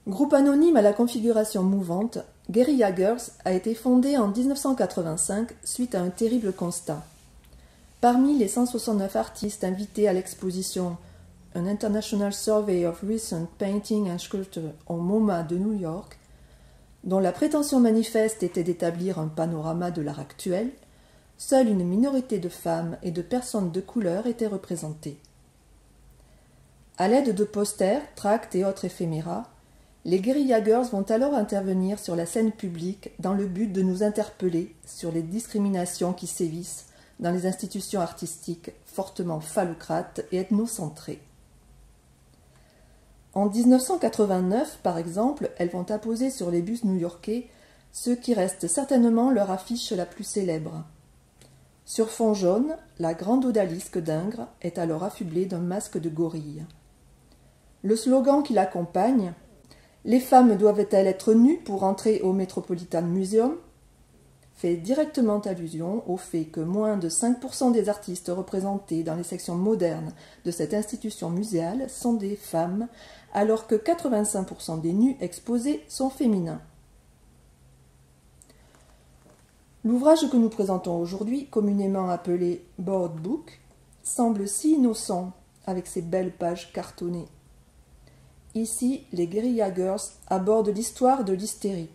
Groupe anonyme à la configuration mouvante, Guerrilla Girls a été fondé en 1985 suite à un terrible constat. Parmi les 169 artistes invités à l'exposition An International Survey of Recent Painting and Sculpture au MoMA de New York, dont la prétention manifeste était d'établir un panorama de l'art actuel, seule une minorité de femmes et de personnes de couleur était représentée. À l'aide de posters, tracts et autres éphéméras, les Guerrilla Girls vont alors intervenir sur la scène publique dans le but de nous interpeller sur les discriminations qui sévissent dans les institutions artistiques fortement phallocrates et ethnocentrées. En 1989, par exemple, elles vont apposer sur les bus new-yorkais ce qui reste certainement leur affiche la plus célèbre. Sur fond jaune, la grande odalisque d'Ingres est alors affublée d'un masque de gorille. Le slogan qui l'accompagne, « Les femmes doivent-elles être nues pour entrer au Metropolitan Museum ?» fait directement allusion au fait que moins de 5% des artistes représentés dans les sections modernes de cette institution muséale sont des femmes, alors que 85% des nus exposés sont féminins. L'ouvrage que nous présentons aujourd'hui, communément appelé « Board Book », semble si innocent avec ses belles pages cartonnées. Ici, les Guerrilla Girls abordent l'histoire de l'hystérie,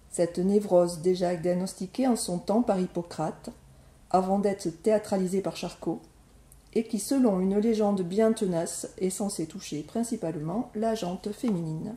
cette névrose déjà diagnostiquée en son temps par Hippocrate, avant d'être théâtralisée par Charcot, et qui, selon une légende bien tenace, est censée toucher principalement la gente féminine.